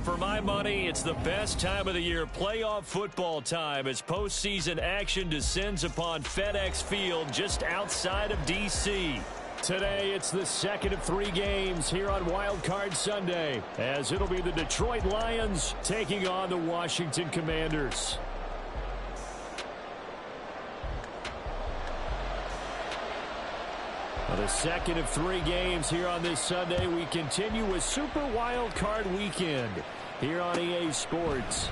For my money, it's the best time of the year, playoff football time, as postseason action descends upon FedEx Field just outside of D.C. Today, it's the second of 3 games here on Wild Card Sunday, as it'll be the Detroit Lions taking on the Washington Commanders. The second of 3 games here on this Sunday. We continue with Super Wild Card Weekend here on EA Sports.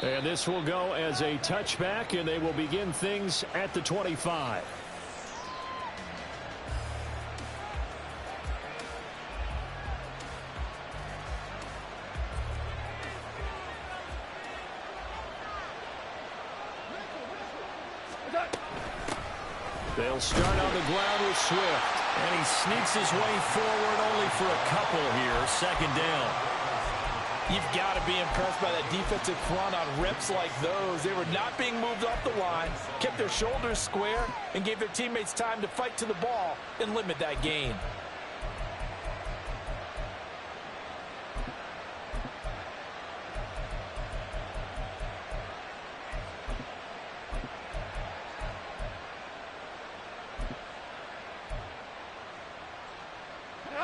And this will go as a touchback, and they will begin things at the 25. They'll start on the ground with Swift. And he sneaks his way forward only for a couple here. Second down. You've got to be impressed by that defensive front on rips like those. They were not being moved off the line, kept their shoulders square, and gave their teammates time to fight to the ball and limit that gain.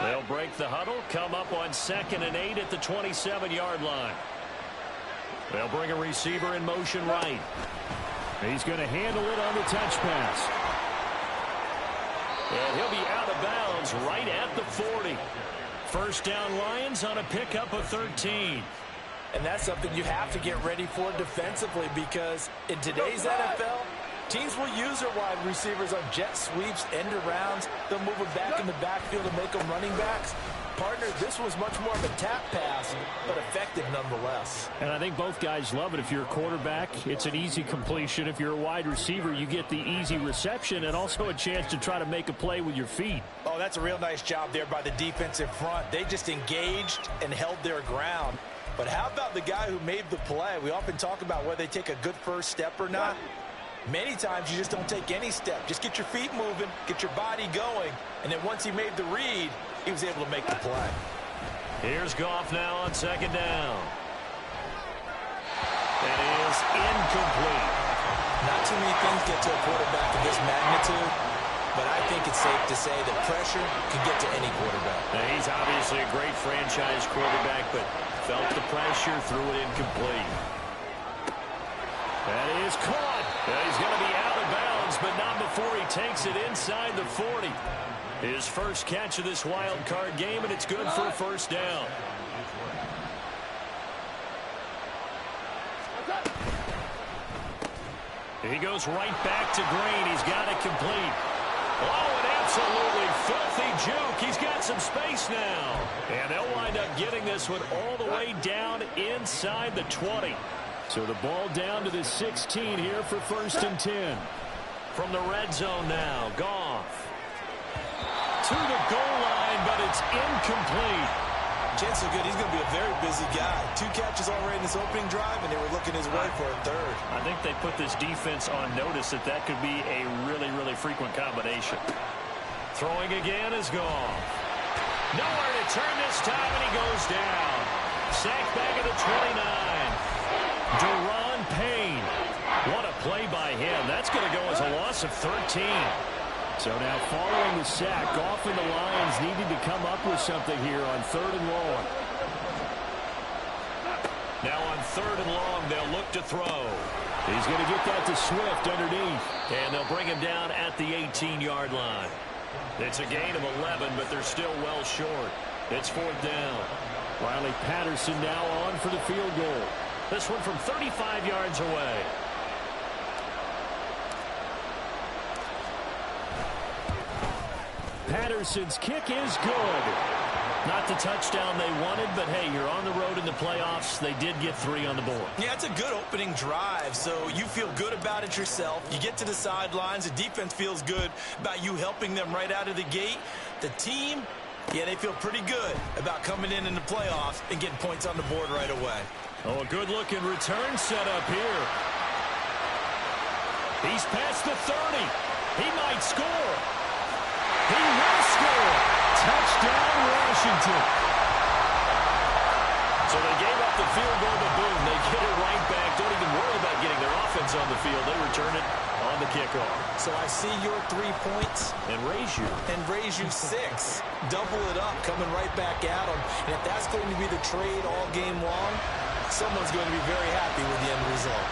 They'll break the huddle, come up on 2nd and 8 at the 27-yard line. They'll bring a receiver in motion right. He's going to handle it on the touch pass. And he'll be out of bounds right at the 40. First down Lions on a pickup of 13. And that's something you have to get ready for defensively, because in today's NFL, teams will use their wide receivers on jet sweeps, end arounds. They'll move them back in the backfield and make them running backs. Partner, this was much more of a tap pass, but effective nonetheless. And I think both guys love it. If you're a quarterback, it's an easy completion. If you're a wide receiver, you get the easy reception and also a chance to try to make a play with your feet. Oh, that's a real nice job there by the defensive front. They just engaged and held their ground. But how about the guy who made the play? We often talk about whether they take a good first step or not. Many times you just don't take any step. Just get your feet moving, get your body going, and then once he made the read, he was able to make the play. Here's Goff now on 2nd down. That is incomplete. Not too many things get to a quarterback of this magnitude, but I think it's safe to say that pressure can get to any quarterback. Now, he's obviously a great franchise quarterback, but felt the pressure, threw it incomplete. That is caught. He's going to be out of bounds, but not before he takes it inside the 40. His first catch of this wild card game, and it's good for a first down. He goes right back to Green. He's got it complete. Oh, an absolutely filthy juke. He's got some space now. And they'll wind up getting this one all the way down inside the 20. So the ball down to the 16 here for 1st and 10. From the red zone now, Goff. To the goal line, but it's incomplete. Chance so good, he's going to be a very busy guy. 2 catches already in this opening drive, and they were looking his way for a 3rd. I think they put this defense on notice that could be a really, really frequent combination. Throwing again is Goff. Nowhere to turn this time, and he goes down. Sacked back at the 29. Deron Payne. What a play by him. That's going to go as a loss of 13. So now following the sack, Goff and the Lions needed to come up with something here on 3rd and long. Now on 3rd and long, they'll look to throw. He's going to get that to Swift underneath. And they'll bring him down at the 18-yard line. It's a gain of 11, but they're still well short. It's 4th down. Riley Patterson now on for the field goal. This one from 35 yards away. Patterson's kick is good. Not the touchdown they wanted, but hey, you're on the road in the playoffs. They did get 3 on the board. Yeah, it's a good opening drive, so you feel good about it yourself. You get to the sidelines. The defense feels good about you helping them right out of the gate. The team, yeah, they feel pretty good about coming in the playoffs and getting points on the board right away. Oh, a good-looking return set up here. He's past the 30. He might score. He will score. Touchdown, Washington. So they gave up the field goal, but boom, they get it right back. Don't even worry about getting their offense on the field. They return it on the kickoff. So I see your 3 points. And raise you 6. Double it up, coming right back at them. And if that's going to be the trade all game long, someone's going to be very happy with the end result.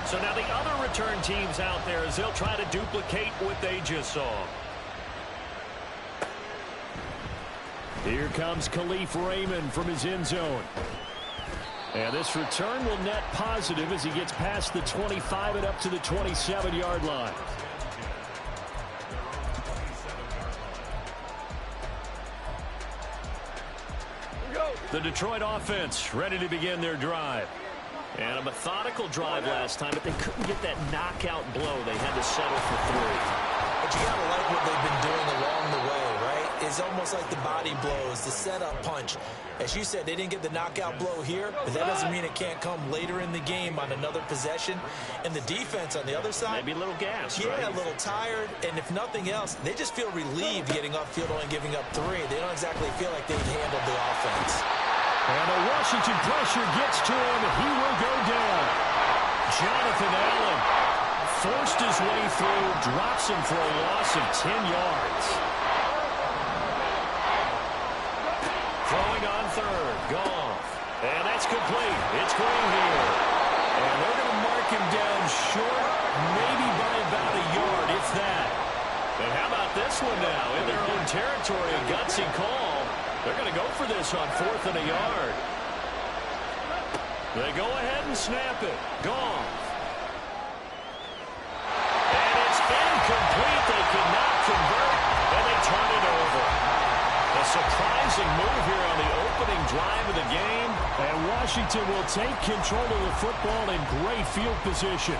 So now the other return teams out there as they'll try to duplicate what they just saw. Here comes Khalif Raymond from his end zone. And this return will net positive as he gets past the 25 and up to the 27-yard line. The Detroit offense ready to begin their drive. And a methodical drive last time, but they couldn't get that knockout blow. They had to settle for 3. But you got to like what they've been doing along the way, right? It's almost like the body blows, the setup punch. As you said, they didn't get the knockout blow here, but that doesn't mean it can't come later in the game on another possession. And the defense on the other side, maybe a little gassed, yeah, right? A little tired. And if nothing else, they just feel relieved getting upfield only giving up 3. They don't exactly feel like they've handled the offense. And the Washington pressure gets to him. He will go down. Jonathan Allen forced his way through, drops him for a loss of 10 yards. Throwing on 3rd, Goff. And that's complete. It's Green here. And they're going to mark him down short, maybe by about a yard, if that. And how about this one now? In their own territory, a gutsy call. They're going to go for this on 4th and a yard. They go ahead and snap it. Gone. And it's incomplete. They cannot convert, and they turn it over. A surprising move here on the opening drive of the game. And Washington will take control of the football in great field position.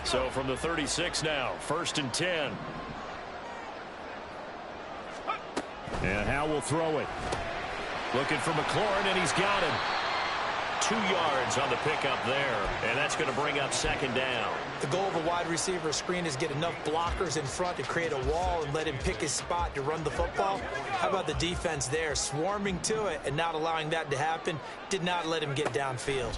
So from the 36 now, 1st and 10. And Howe will throw it. Looking for McLaurin, and he's got him. 2 yards on the pickup there, and that's going to bring up 2nd down. The goal of a wide receiver screen is get enough blockers in front to create a wall and let him pick his spot to run the football. How about the defense there, swarming to it and not allowing that to happen? Did not let him get downfield.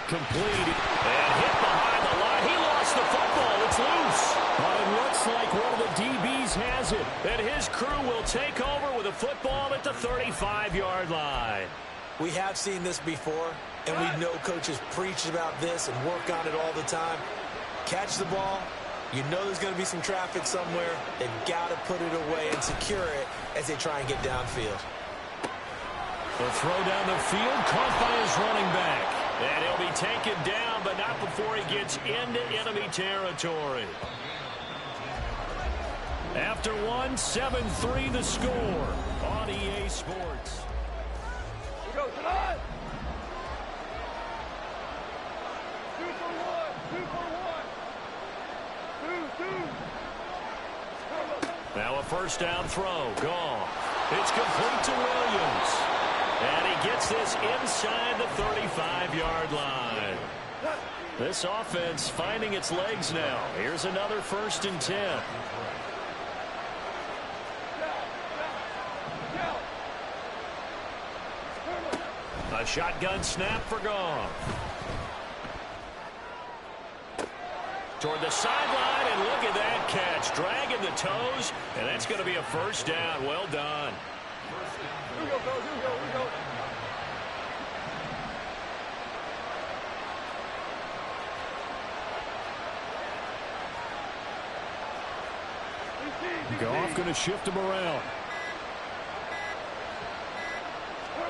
Complete and hit behind the line. He lost the football. It's loose. But it looks like one of the DBs has it. And his crew will take over with a football at the 35-yard line. We have seen this before, and we know coaches preach about this and work on it all the time. Catch the ball. You know there's going to be some traffic somewhere. They've got to put it away and secure it as they try and get downfield. The throw down the field, caught by his running back. And he'll be taken down, but not before he gets into enemy territory. After 1, 7-3 the score on EA Sports. We go tonight. 2 for 1. 2 for 1. 2. Now a 1st down throw. Gone. It's complete to Williams. And he gets this inside the 35-yard line. This offense finding its legs now. Here's another 1st and 10. A shotgun snap for Goff. Toward the sideline, and look at that catch. Dragging the toes, and that's going to be a 1st down. Well done. Here we go, fellas. Here we go. Here we go. Goff going to shift him around.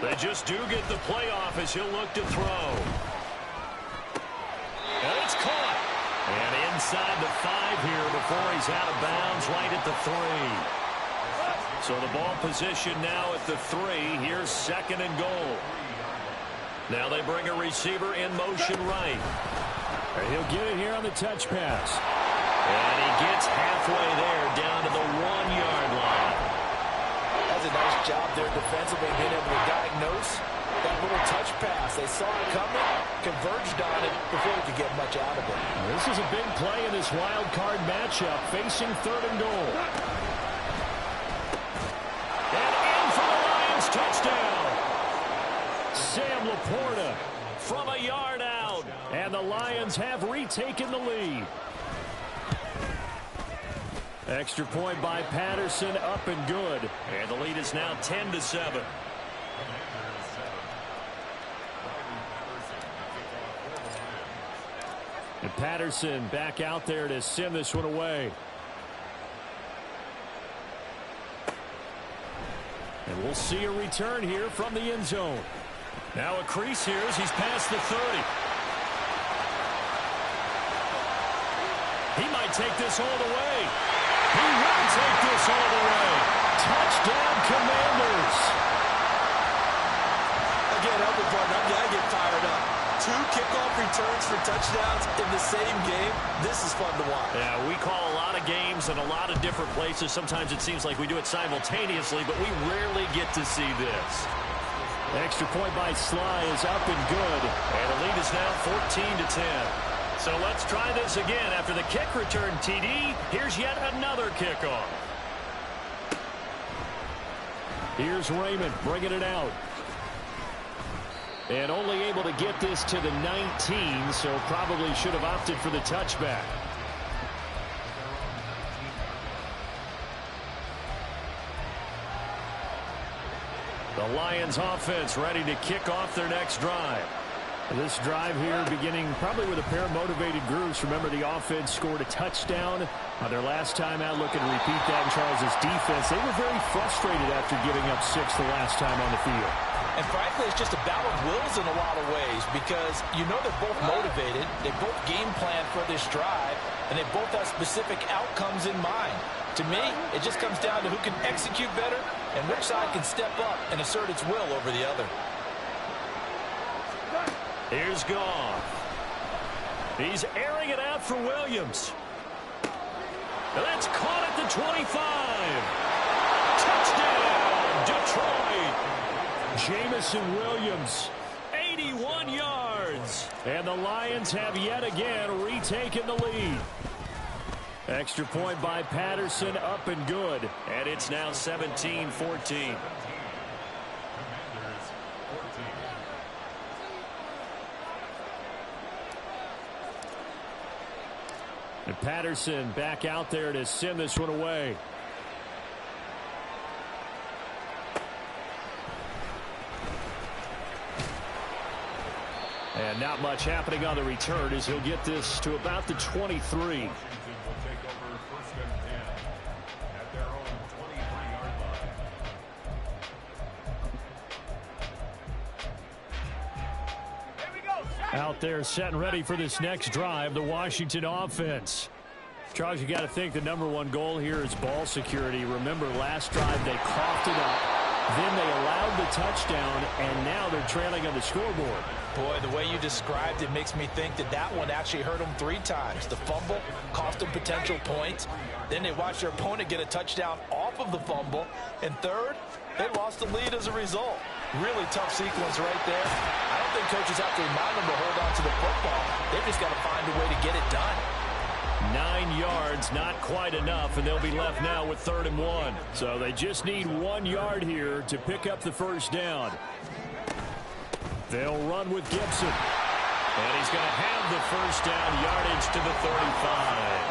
They just do get the playoff as he'll look to throw. And it's caught. And inside the 5 here before he's out of bounds right at the 3. So the ball position now at the 3. Here's 2nd and goal. Now they bring a receiver in motion right. And he'll get it here on the touch pass. And he gets halfway there down to the 1-yard line. That's a nice job there defensively, being able to diagnose that little touch pass. They saw it coming, converged on it before we could get much out of it. This is a big play in this wild card matchup, facing 3rd and goal. And in for the Lions, touchdown. Sam Laporta from a yard out, and the Lions have retaken the lead. Extra point by Patterson, up and good. And the lead is now 10-7. And Patterson back out there to send this one away. And we'll see a return here from the end zone. Now a crease here as he's past the 30. He might take this all the way. He will take this all the way. Touchdown, Commanders. Again, help me, partner. I'm going to get fired up. 2 kickoff returns for touchdowns in the same game. This is fun to watch. Yeah, we call a lot of games in a lot of different places. Sometimes it seems like we do it simultaneously, but we rarely get to see this. Extra point by Sly is up and good. And the lead is now 14-10. So let's try this again. After the kick return TD, here's yet another kickoff. Here's Raymond bringing it out. And only able to get this to the 19, so probably should have opted for the touchback. The Lions offense ready to kick off their next drive. This drive here beginning probably with a pair of motivated groups. Remember, the offense scored a touchdown on their last time out. Looking to repeat that in Charles' defense. They were very frustrated after giving up 6 the last time on the field. And frankly, it's just a battle of wills in a lot of ways because you know they're both motivated. They both game plan for this drive, and they both have specific outcomes in mind. To me, it just comes down to who can execute better and which side can step up and assert its will over the other. Here's Goff. He's airing it out for Williams. And that's caught at the 25. Touchdown, Detroit. Jamison Williams, 81 yards. And the Lions have yet again retaken the lead. Extra point by Patterson, up and good. And it's now 17-14. And Patterson back out there to send this one away. And not much happening on the return as he'll get this to about the 23. Out there set and ready for this next drive, the Washington offense. Charles, you got to think the #1 goal here is ball security. Remember, last drive they coughed it up, then they allowed the touchdown, and now they're trailing on the scoreboard. Boy, the way you described it makes me think that that one actually hurt them 3 times. The fumble cost them potential points. Then they watched their opponent get a touchdown off of the fumble. And third, they lost the lead as a result. Really tough sequence right there. I don't think coaches have to remind them to hold on to the football. They've just got to find a way to get it done. 9 yards, not quite enough, and they'll be left now with 3rd and 1. So they just need 1 yard here to pick up the first down. They'll run with Gibson. And he's going to have the first down, yardage to the 35.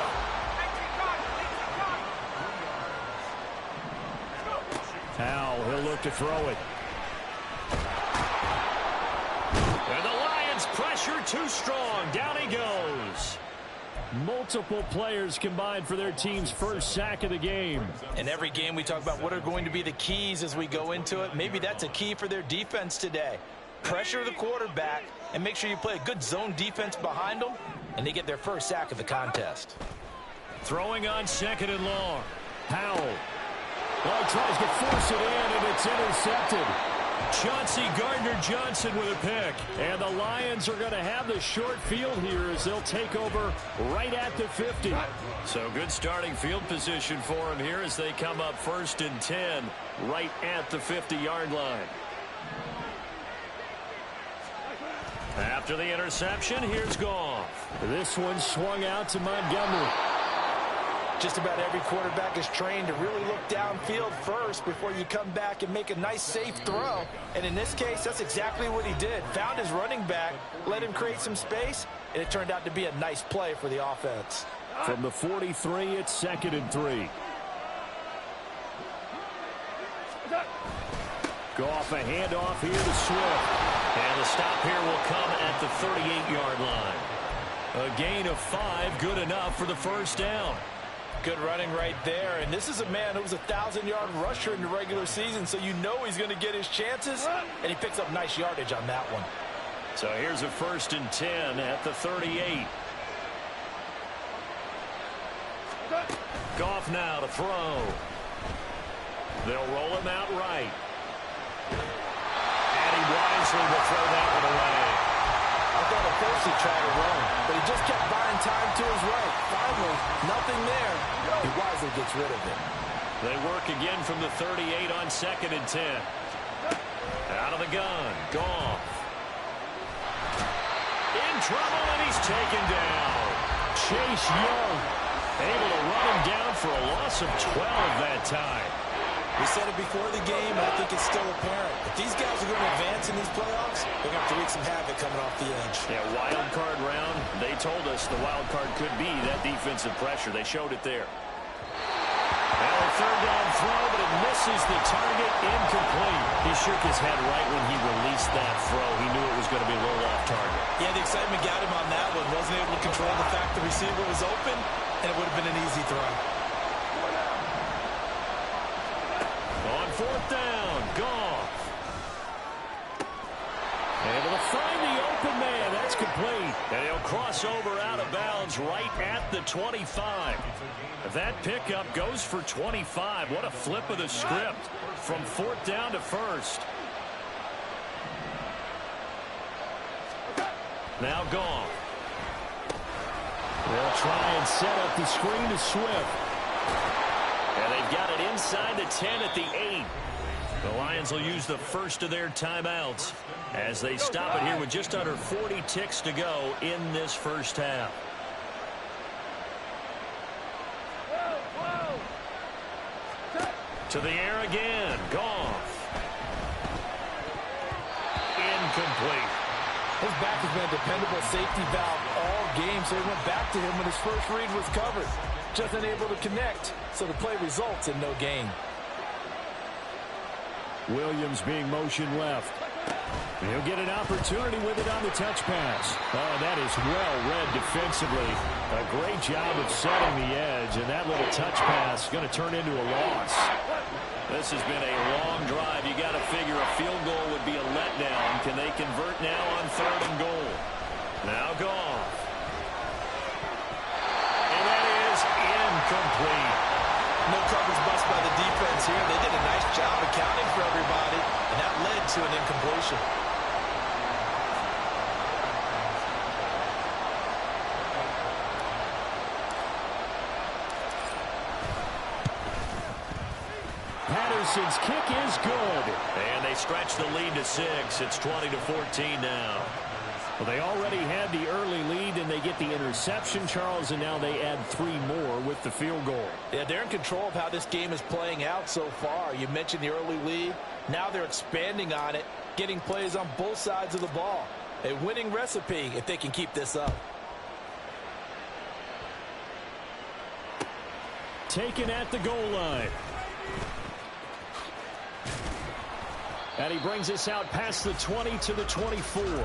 Howell, he'll look to throw it. And the Lions pressure too strong. Down he goes. Multiple players combined for their team's first sack of the game. In every game we talk about what are going to be the keys as we go into it. Maybe that's a key for their defense today. Pressure the quarterback and make sure you play a good zone defense behind them, and they get their first sack of the contest. Throwing on 2nd and long. Howell. Well, tries to force it in, and it's intercepted. Chauncey Gardner-Johnson with a pick. And the Lions are going to have the short field here as they'll take over right at the 50. So good starting field position for them here as they come up 1st and 10 right at the 50-yard line. After the interception, here's Goff. This one swung out to Montgomery. Just about every quarterback is trained to really look downfield first before you come back and make a nice, safe throw. And in this case, that's exactly what he did. Found his running back, let him create some space, and it turned out to be a nice play for the offense. From the 43, it's 2nd and 3. Goff, a handoff here to Swift. And the stop here will come at the 38-yard line. A gain of 5, good enough for the first down. Good running right there. And this is a man who was a 1,000-yard rusher in the regular season, so you know he's going to get his chances. And he picks up nice yardage on that one. So here's a 1st and 10 at the 38. Goff now to throw. They'll roll him out right. And he wisely will throw that one away. I thought at first he tried to run, but he just kept buying time to his right. Finally, nothing there. He wisely gets rid of it. They work again from the 38 on 2nd and 10. Out of the gun. Goff. In trouble, and he's taken down. Chase Young able to run him down for a loss of 12 that time. We said it before the game, and I think it's still apparent. If these guys are going to advance in these playoffs, they're going to have to wreak some havoc coming off the edge. Yeah, wild card round. They told us the wild card could be that defensive pressure. They showed it there. Now a 3rd down throw, but it misses the target. Incomplete. He shook his head right when he released that throw. He knew it was going to be a little off target. Yeah, the excitement got him on that one. Wasn't able to control the fact the receiver was open, and it would have been an easy throw. On 4th down, Goff. Able to find the open man. That's complete. And he'll cross over out of bounds right at the 25. That pickup goes for 25. What a flip of the script from 4th down to 1st. Now Goff. They'll try and set up the screen to Swift. And they've got it inside the 10 at the 8. The Lions will use the first of their timeouts as they stop it here with just under 40 ticks to go in this first half. To the air again. Goff. Incomplete. His back has been a dependable safety valve all game, so he went back to him when his first read was covered. Just unable to connect, so the play results in no gain. Williams being motion left. He'll get an opportunity with it on the touch pass. Oh, that is well read defensively. A great job of setting the edge, and that little touch pass is going to turn into a loss. This has been a long drive. You got to figure a field goal would be a letdown. Can they convert now on 3rd and goal? Now Goff. And that is incomplete. No coverage bust by the defense here. They did a nice job accounting for everybody, and that led to an incompletion. Patterson's kick is good. And they stretch the lead to 6. It's 20-14 now. Well, they already had the early lead, and they get the interception, Charles, and now they add 3 more with the field goal. Yeah, they're in control of how this game is playing out so far. You mentioned the early lead. Now they're expanding on it, getting plays on both sides of the ball. A winning recipe if they can keep this up. Taken at the goal line. And he brings us out past the 20 to the 24.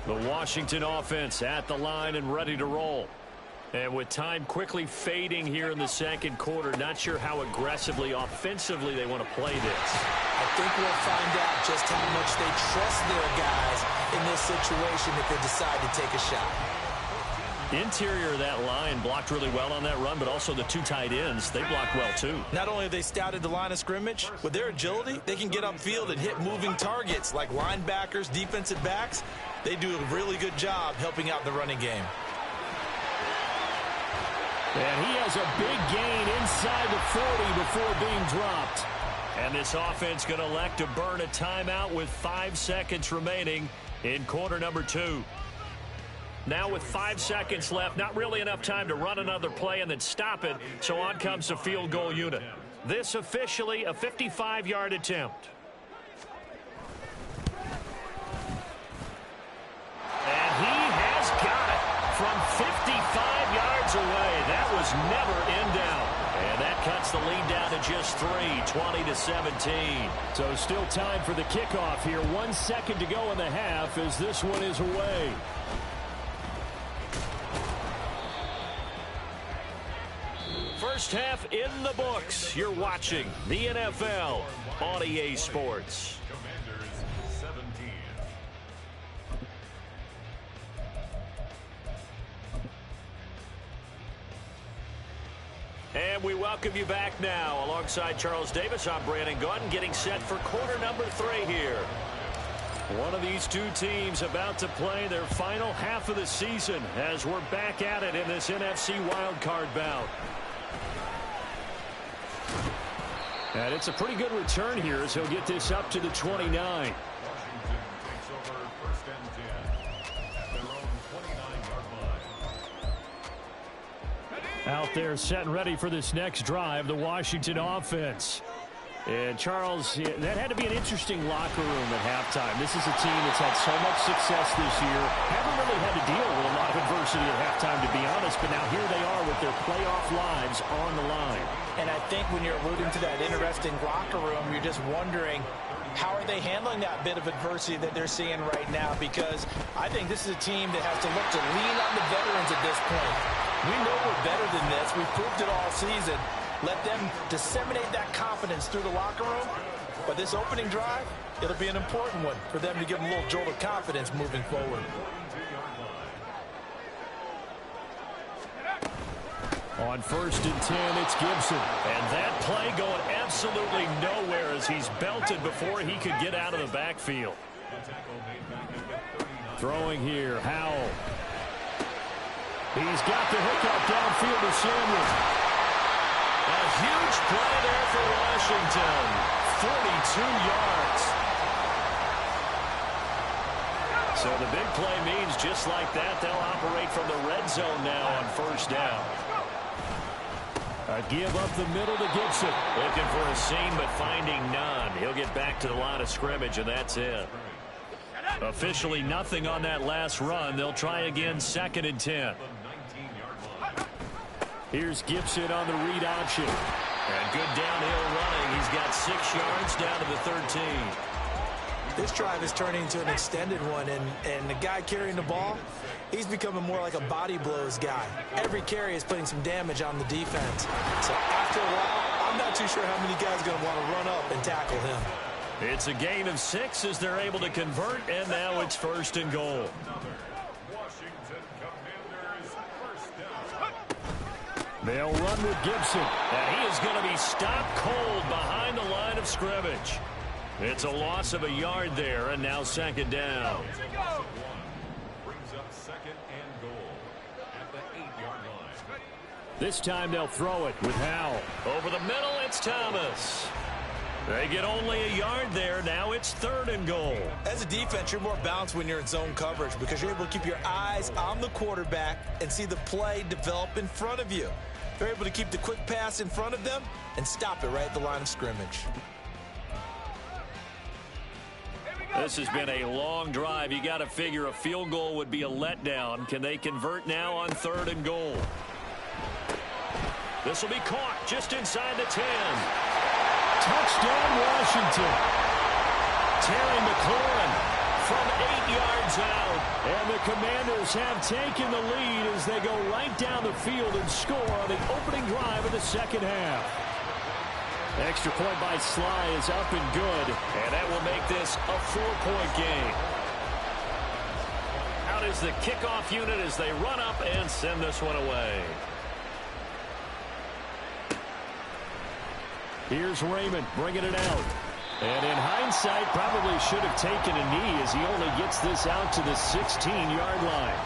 The Washington offense at the line and ready to roll. And with time quickly fading here in the second quarter, not sure how aggressively, offensively they want to play this. I think we'll find out just how much they trust their guys in this situation if they decide to take a shot. Interior of that line blocked really well on that run, but also the two tight ends, they blocked well too. Not only have they scouted the line of scrimmage, with their agility, they can get upfield and hit moving targets like linebackers, defensive backs. They do a really good job helping out the running game. And he has a big gain inside the 40 before being dropped. And this offense going to elect to burn a timeout with 5 seconds remaining in quarter number 2. Now with 5 seconds left, not really enough time to run another play and then stop it, so on comes the field goal unit. This officially a 55-yard attempt. And he has got it from 55 yards away. That was never in doubt. And that cuts the lead down to just 3, 20-17. So still time for the kickoff here. 1 second to go in the half as this one is away. First half in the books. You're watching the NFL on EA Sports. And we welcome you back now. Alongside Charles Davis, I'm Brandon Gunn, getting set for quarter number 3 here. One of these two teams about to play their final half of the season as we're back at it in this NFC wildcard bout. And it's a pretty good return here as he'll get this up to the 29. Out there set and ready for this next drive, the Washington offense. And Charles, that had to be an interesting locker room at halftime. This is a team that's had so much success this year. Haven't really had to deal with a lot of adversity at halftime, to be honest. But now here they are with their playoff lives on the line. And I think when you're alluding to that interesting locker room, you're just wondering, how are they handling that bit of adversity that they're seeing right now? Because I think this is a team that has to look to lean on the veterans at this point. We know we're better than this. We've proved it all season. Let them disseminate that confidence through the locker room. But this opening drive, it'll be an important one for them to give them a little jolt of confidence moving forward. On 1st and 10, it's Gibson. And that play going absolutely nowhere as he's belted before he could get out of the backfield. Throwing here, Howell. He's got the hookup downfield to Samuel. A huge play there for Washington. 42 yards. So the big play means just like that, they'll operate from the red zone now on 1st down. A give up the middle to Gibson. Looking for a seam, but finding none. He'll get back to the line of scrimmage, and that's it. Officially nothing on that last run. They'll try again 2nd and 10. Here's Gibson on the read option. And good downhill running. He's got 6 yards down to the 13. This drive is turning into an extended one, and the guy carrying the ball, he's becoming more like a body blows guy. Every carry is putting some damage on the defense. So after a while, I'm not too sure how many guys are going to want to run up and tackle him. It's a gain of 6 as they're able to convert, and now it's 1st and goal. They'll run with Gibson. And he is going to be stopped cold behind the line of scrimmage. It's a loss of a yard there, and now 2nd down. Brings up 2nd and goal at the 8-yard line. This time they'll throw it with Howell. Over the middle, it's Thomas. They get only a yard there. Now it's 3rd and goal. As a defense, you're more balanced when you're in zone coverage because you're able to keep your eyes on the quarterback and see the play develop in front of you. They're able to keep the quick pass in front of them and stop it right at the line of scrimmage. This has been a long drive. You got to figure a field goal would be a letdown. Can they convert now on 3rd and goal? This will be caught just inside the 10. Touchdown, Washington. Terry McLaurin from 8 yards out. And the Commanders have taken the lead as they go right down the field and score on the opening drive of the 2nd half. Extra point by Sly is up and good. And that will make this a 4-point game. out as the kickoff unit as they run up and send this one away. Here's Raymond bringing it out. And in hindsight, probably should have taken a knee as he only gets this out to the 16-yard line.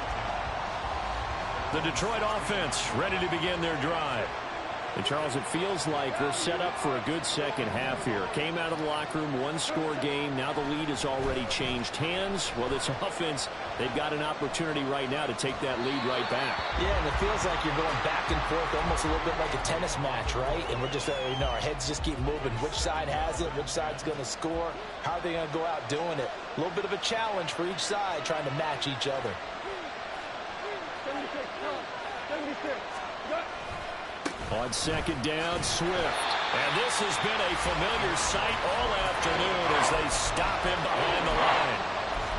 The Detroit offense ready to begin their drive. And, Charles, it feels like they're set up for a good second half here. Came out of the locker room, one-score game. Now the lead has already changed hands. Well, this offense, they've got an opportunity right now to take that lead right back. Yeah, and it feels like you're going back and forth, almost a little bit like a tennis match, right? And we're just, our heads just keep moving. Which side has it? Which side's going to score? How are they going to go out doing it? A little bit of a challenge for each side, trying to match each other. On second down, Swift. And this has been a familiar sight all afternoon as they stop him behind the line.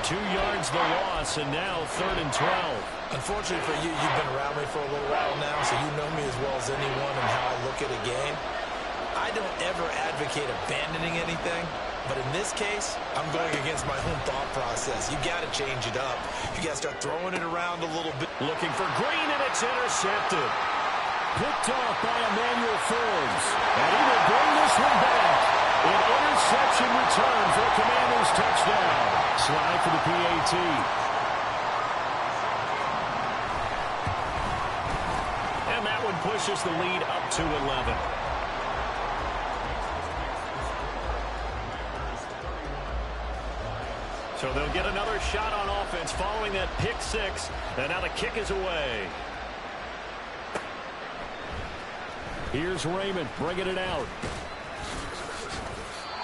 2 yards the loss, and now 3rd and 12. Unfortunately for you, you've been around me for a little while now, so you know me as well as anyone and how I look at a game. I don't ever advocate abandoning anything, but in this case, I'm going against my own thought process. You got to change it up. You got to start throwing it around a little bit. Looking for Green, and it's intercepted. Picked off by Emmanuel Forbes. And he will bring this one back. An interception return for Commanders touchdown. Slide for the PAT. And that one pushes the lead up to 11. So they'll get another shot on offense following that pick six. And now the kick is away. Here's Raymond bringing it out.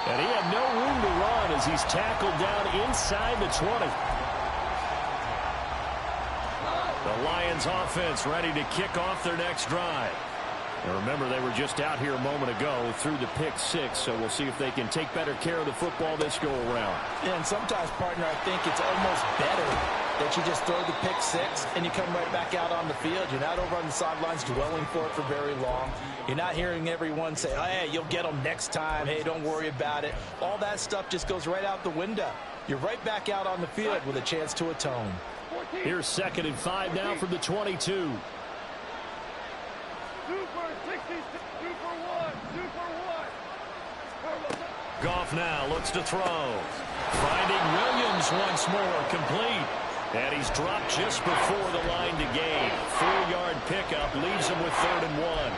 And he had no room to run as he's tackled down inside the 20. The Lions offense ready to kick off their next drive. And remember, they were just out here a moment ago through the pick six, so we'll see if they can take better care of the football this go around. Yeah, and sometimes, partner, I think it's almost better that you just throw the pick six and you come right back out on the field. You're not over on the sidelines dwelling for it for very long. You're not hearing everyone say, oh, hey, you'll get them next time. Hey, don't worry about it. All that stuff just goes right out the window. You're right back out on the field with a chance to atone. Here's 2nd and 5 now from the 22. Goff now looks to throw. Finding Williams once more, complete. And he's dropped just before the line to gain. 4-yard pickup leaves him with 3rd and 1.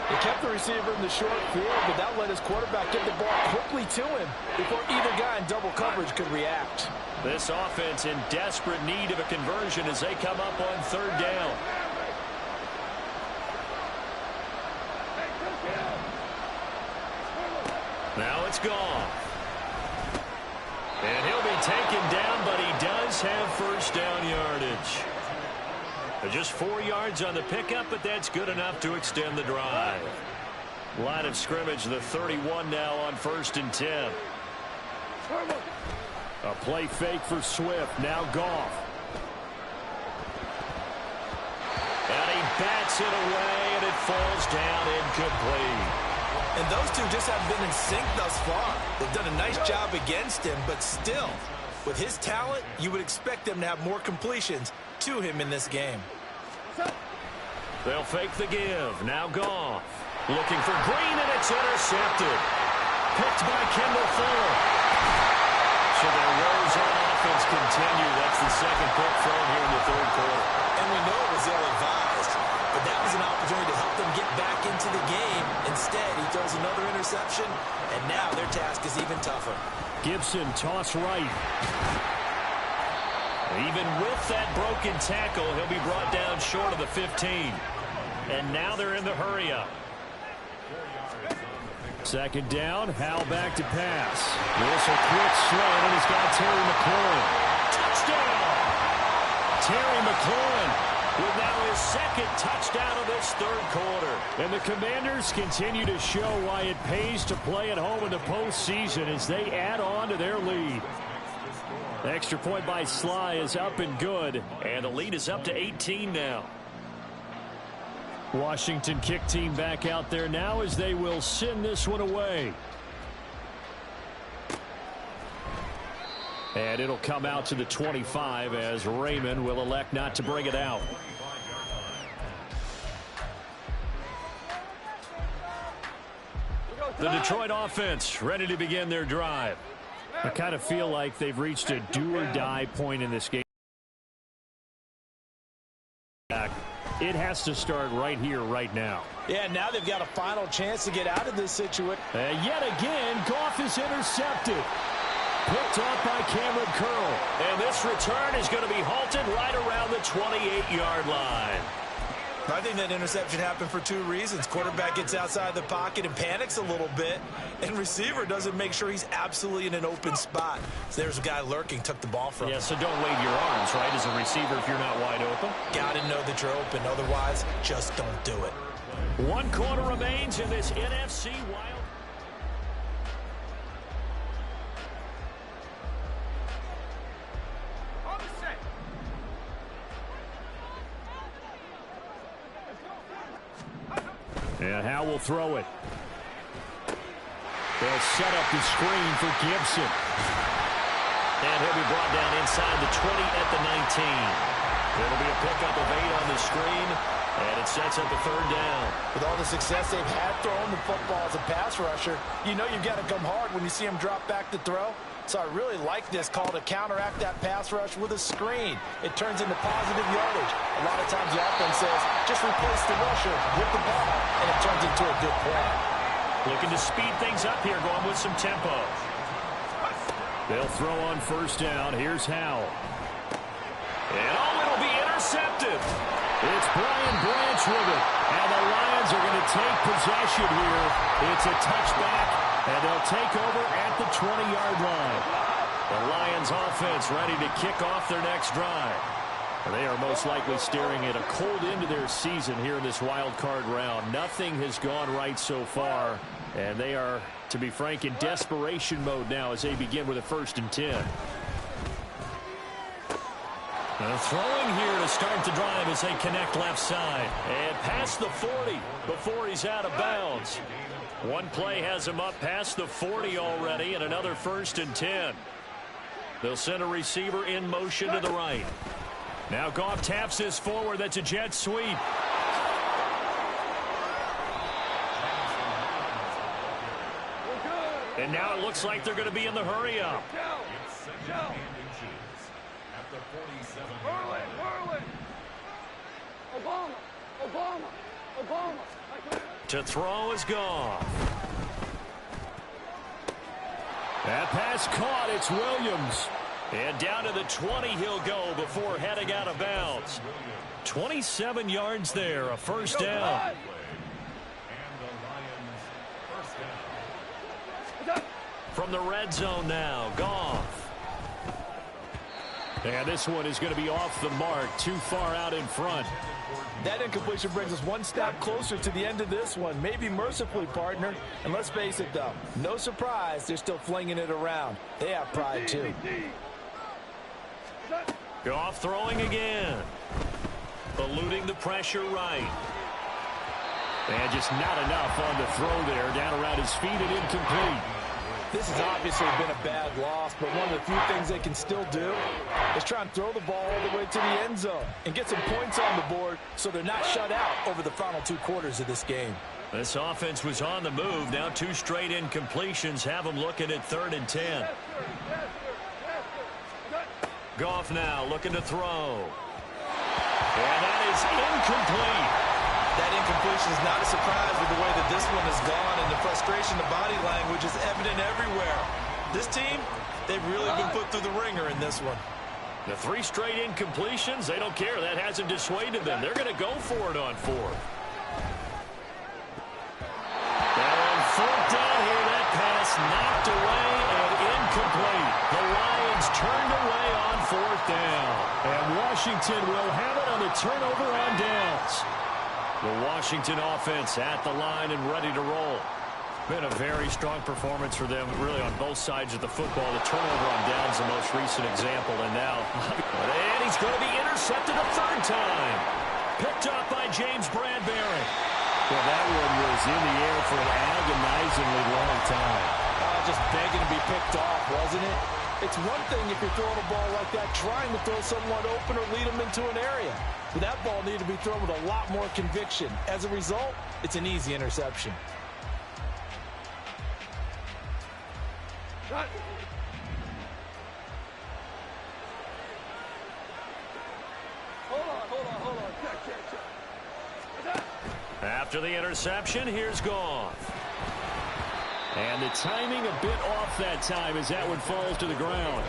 They kept the receiver in the short field, but that let his quarterback get the ball quickly to him before either guy in double coverage could react. This offense in desperate need of a conversion as they come up on 3rd down. Now it's gone. And he'll be taken down, but he does have 1st down yardage. Just 4 yards on the pickup, but that's good enough to extend the drive. Line of scrimmage, the 31 now on 1st and 10. A play fake for Swift. Now Goff. And he bats it away, and it falls down incomplete. And those two just haven't been in sync thus far. They've done a nice job against him, but still, with his talent, you would expect them to have more completions to him in this game. They'll fake the give. Now Goff. Looking for Green, and it's intercepted. Picked by Kendall Fuller. So their woes on offense continue. That's the 2nd pick thrown here in the 3rd quarter. And we know it was ill-advised, but that was an opportunity to help them get back into the game. Instead, he throws another interception, and now their task is even tougher. Gibson toss right. Even with that broken tackle, he'll be brought down short of the 15. And now they're in the hurry-up. 2nd down, Howell back to pass. This a quick slant, and he's got Terry McLaurin. Touchdown! Terry McLaurin with now his 2nd touchdown of this 3rd quarter. And the Commanders continue to show why it pays to play at home in the postseason as they add on to their lead. The extra point by Sly is up and good. And the lead is up to 18 now. Washington kick team back out there now as they will send this one away. And it'll come out to the 25 as Raymond will elect not to bring it out. The Detroit offense ready to begin their drive. I kind of feel like they've reached a do-or-die point in this game. It has to start right here, right now. Yeah, now they've got a final chance to get out of this situation. Yet again, Goff is intercepted. Picked off by Cameron Curl. And this return is going to be halted right around the 28-yard line. I think that interception happened for two reasons. Quarterback gets outside the pocket and panics a little bit, and receiver doesn't make sure he's absolutely in an open spot. So there's a guy lurking, took the ball from him. Yeah, so don't wave your arms, right, as a receiver if you're not wide open. Got to know that you're open. Otherwise, just don't do it. 1 quarter remains in this NFC Wild. And Howe will throw it. They'll set up the screen for Gibson. And he'll be brought down inside the 20 at the 19. It'll be a pickup of 8 on the screen, and it sets up a 3rd down. With all the success they've had throwing the football as a pass rusher, you know you've got to come hard when you see him drop back to throw. So I really like this call to counteract that pass rush with a screen. It turns into positive yardage. A lot of times the offense says, just replace the rusher with the ball, and it turns into a good play. Looking to speed things up here, going with some tempo. They'll throw on 1st down. Here's Howell. And it'll be intercepted. It's Brian Branch with it. And the Lions are going to take possession here. It's a touchback, and they'll take over at the 20-yard line. The Lions offense ready to kick off their next drive. They are most likely staring at a cold end to their season here in this wild card round. Nothing has gone right so far, and they are, to be frank, in desperation mode now as they begin with a 1st and 10. Throwing here to start the drive as they connect left side. And past the 40 before he's out of bounds. One play has him up past the 40 already, and another 1st and 10. They'll send a receiver in motion to the right. Now Goff taps this forward. That's a jet sweep. And now it looks like they're going to be in the hurry up. To throw is Goff. That pass caught. It's Williams. And down to the 20 he'll go before heading out of bounds. 27 yards there, a 1st down. From the red zone now, Goff. And this one is going to be off the mark, too far out in front. That incompletion brings us one step closer to the end of this one. Maybe mercifully, partner. And let's face it, though, no surprise, they're still flinging it around. They have pride, too. Goff throwing again. Eluding the pressure right. And just not enough on the throw there. Down around his feet and incomplete. This has obviously been a bad loss, but one of the few things they can still do is try and throw the ball all the way to the end zone and get some points on the board so they're not shut out over the final 2 quarters of this game. This offense was on the move. Now 2 straight incompletions have them looking at 3rd and 10. Goff now looking to throw. And that is incomplete. That incompletion is not a surprise with the way that this one has gone, and the frustration, the body language is evident everywhere. This team, they've really been put through the ringer in this one. The 3 straight incompletions, they don't care. That hasn't dissuaded them. They're going to go for it on 4th. Now on 4th down here, that pass knocked away and incomplete. The Lions turned away on 4th down. And Washington will have it on the turnover on downs. The Washington offense at the line and ready to roll. Been a very strong performance for them, really, on both sides of the football. The turnover on downs, the most recent example, and now. And he's going to be intercepted a 3rd time. Picked up by James Bradbury. Well, that one was in the air for an agonizingly long time. Just begging to be picked off, wasn't it? It's one thing if you're throwing a ball like that, trying to throw someone open or lead them into an area. But that ball needed to be thrown with a lot more conviction. As a result, it's an easy interception. Hold on. Check. After the interception, here's Goff. And the timing a bit off that time as that one falls to the ground.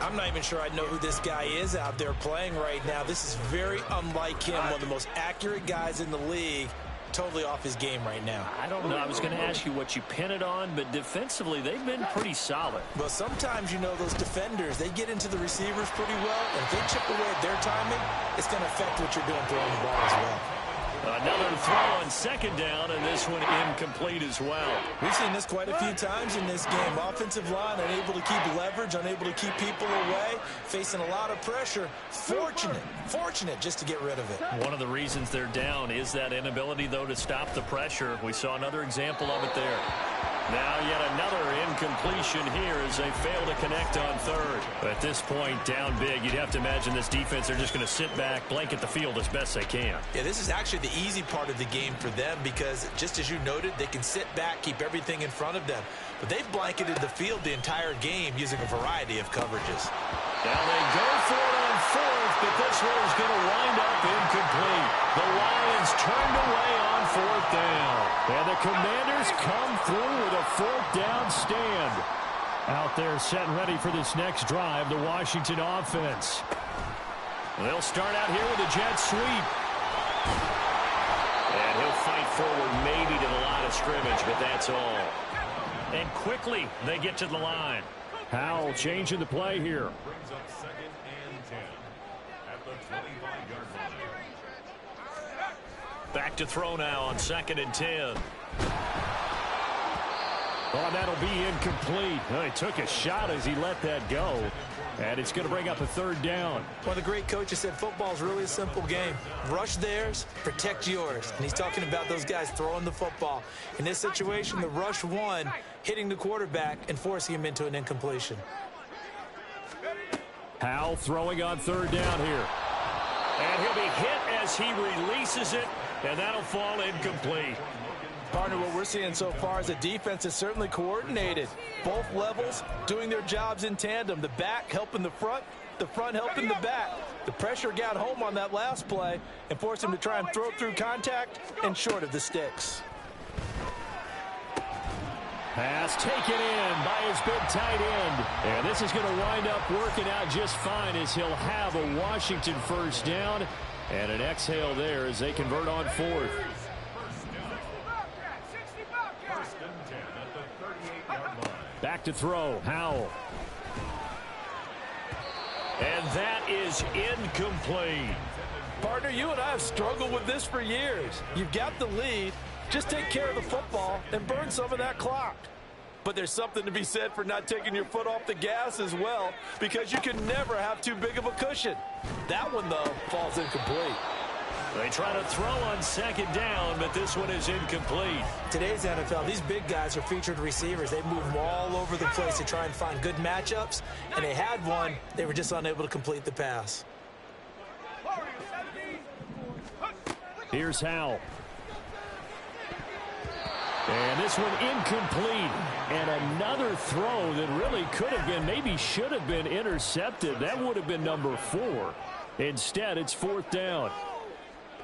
I'm not even sure I know who this guy is out there playing right now. This is very unlike him, one of the most accurate guys in the league. Totally off his game right now. I don't know. I was going to ask you what you pin it on, but defensively, they've been pretty solid. Well, sometimes, you know, those defenders, they get into the receivers pretty well, and if they chip away at their timing, it's going to affect what you're doing throwing the ball as well. Another throw on second down, and this one incomplete as well. We've seen this quite a few times in this game. Offensive line unable to keep leverage, unable to keep people away, facing a lot of pressure. Fortunate just to get rid of it. One of the reasons they're down is that inability, though, to stop the pressure. We saw another example of it there. Now yet another incompletion here as they fail to connect on third. At this point, down big, you'd have to imagine this defense, they're just going to sit back, blanket the field as best they can. Yeah, this is actually the easy part of the game for them because, just as you noted, they can sit back, keep everything in front of them. But they've blanketed the field the entire game using a variety of coverages. Now they go for it on fourth, but this one is going to wind up incomplete. The Lions turned away on fourth down. And the Commanders come through with a fourth down stand. Out there set and ready for this next drive, the Washington offense. They'll start out here with a jet sweep. And he'll fight forward maybe to the line of scrimmage, but that's all. And quickly they get to the line. Howell changing the play here. Brings up 2nd and 10 at the 25-yard line. Back to throw now on 2nd and 10. Oh, that'll be incomplete. Well, he took a shot as he let that go. And it's going to bring up a third down. One of the great coaches said football is really a simple game. Rush theirs, protect yours. And he's talking about those guys throwing the football. In this situation, the rush one, hitting the quarterback and forcing him into an incompletion. Howell throwing on third down here. And he'll be hit as he releases it, and that'll fall incomplete. Partner, what we're seeing so far is the defense is certainly coordinated. Both levels doing their jobs in tandem. The back helping the front helping the back. The pressure got home on that last play and forced him to try and throw through contact and short of the sticks. Pass taken in by his big tight end. And this is going to wind up working out just fine as he'll have a Washington first down. And an exhale there as they convert on fourth. Back to throw, Howell. And that is incomplete. Partner, you and I have struggled with this for years. You've got the lead. Just take care of the football and burn some of that clock. But there's something to be said for not taking your foot off the gas as well, because you can never have too big of a cushion. That one, though, falls incomplete. They try to throw on second down, but this one is incomplete. Today's NFL, these big guys are featured receivers. They move them all over the place to try and find good matchups, and they had one. They were just unable to complete the pass. Here's Howell. And this one incomplete. And another throw that really could have been, maybe should have been intercepted. That would have been number 4. Instead, it's fourth down.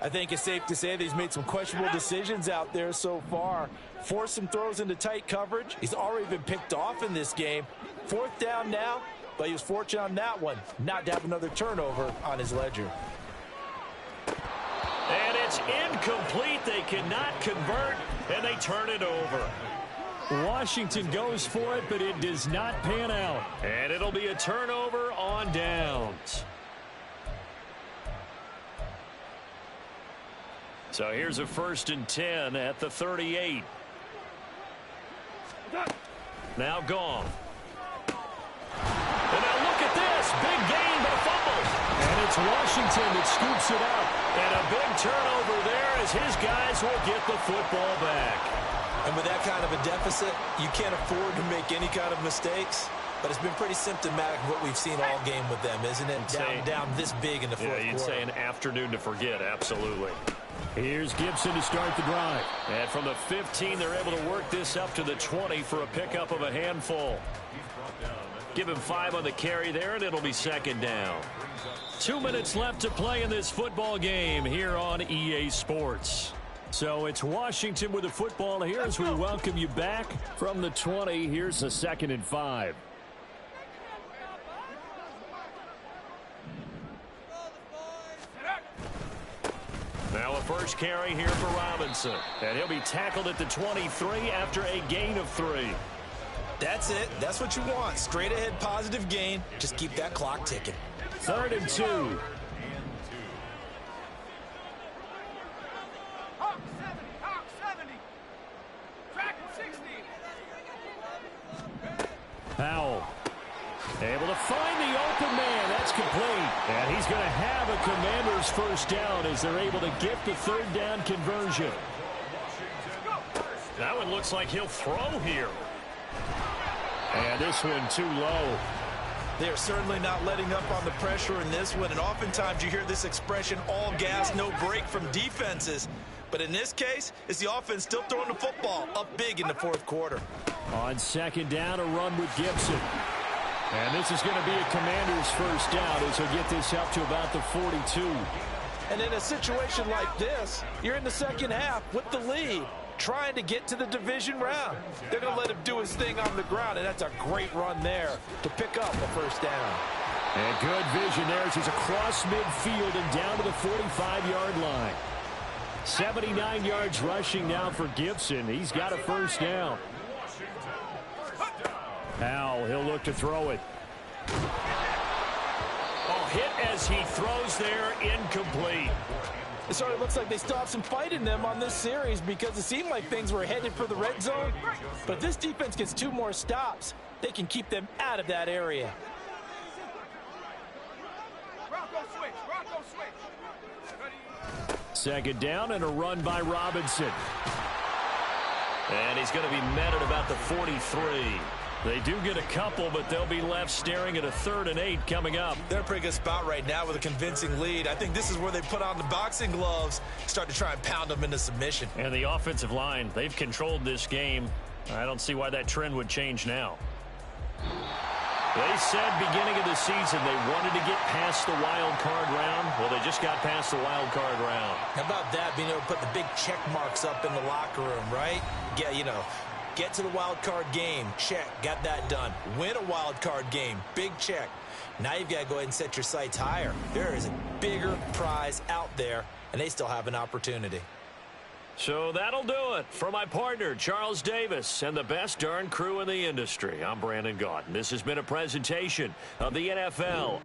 I think it's safe to say that he's made some questionable decisions out there so far. Forced some throws into tight coverage. He's already been picked off in this game. Fourth down now, but he was fortunate on that one not to have another turnover on his ledger. And it's incomplete. They cannot convert, and they turn it over. Washington goes for it, but it does not pan out. And it'll be a turnover on downs. So here's a 1st and 10 at the 38. Now gone. And now look at this. Big gain but a fumble. And it's Washington that scoops it up. And a big turnover there as his guys will get the football back. And with that kind of a deficit, you can't afford to make any kind of mistakes. But it's been pretty symptomatic of what we've seen all game with them, isn't it? Down this big in the fourth quarter. You'd say an afternoon to forget, absolutely. Here's Gibson to start the drive. And from the 15, they're able to work this up to the 20 for a pickup of a handful. Give him 5 on the carry there, and it'll be second down. 2 minutes left to play in this football game here on EA Sports. So it's Washington with the football here as we welcome you back from the 20. Here's a 2nd and 5. Now a first carry here for Robinson. And he'll be tackled at the 23 after a gain of 3. That's it. That's what you want. Straight ahead positive gain. Just keep that clock ticking. 3rd and 2. Hawk 70. Track 60. Powell able to find the open man. That's complete. And he's going to have a Commanders first down as they're able to get the 3rd down conversion. That one looks like he'll throw here. And this one too low. They're certainly not letting up on the pressure in this one. And oftentimes you hear this expression, all gas, no break from defenses. But in this case, it's the offense still throwing the football up big in the fourth quarter. On 2nd down, a run with Gibson. And this is going to be a Commander's first down as he'll get this up to about the 42. And in a situation like this, you're in the second half with the lead, trying to get to the division round. They're going to let him do his thing on the ground, and that's a great run there to pick up a first down. And good vision there as he's across midfield and down to the 45-yard line. 79 yards rushing now for Gibson. He's got a first down. Powell, he'll look to throw it. Oh, hit as he throws there, incomplete. It sort of looks like they stopped some fight in them on this series because it seemed like things were headed for the red zone. But if this defense gets 2 more stops, they can keep them out of that area. Bronco switch. 2nd down and a run by Robinson. And he's going to be met at about the 43. They do get a couple, but they'll be left staring at a 3rd and 8 coming up. They're in a pretty good spot right now with a convincing lead. I think this is where they put on the boxing gloves, start to try and pound them into submission. And the offensive line, they've controlled this game. I don't see why that trend would change now. They said beginning of the season they wanted to get past the wild card round. Well, they just got past the wild card round. How about that, being able to put the big check marks up in the locker room, right? Yeah, you know, get to the wild card game, check, got that done. Win a wild card game, big check. Now you've got to go ahead and set your sights higher. There is a bigger prize out there, and they still have an opportunity. So that'll do it. For my partner, Charles Davis, and the best darn crew in the industry, I'm Brandon Gaudin. This has been a presentation of the NFL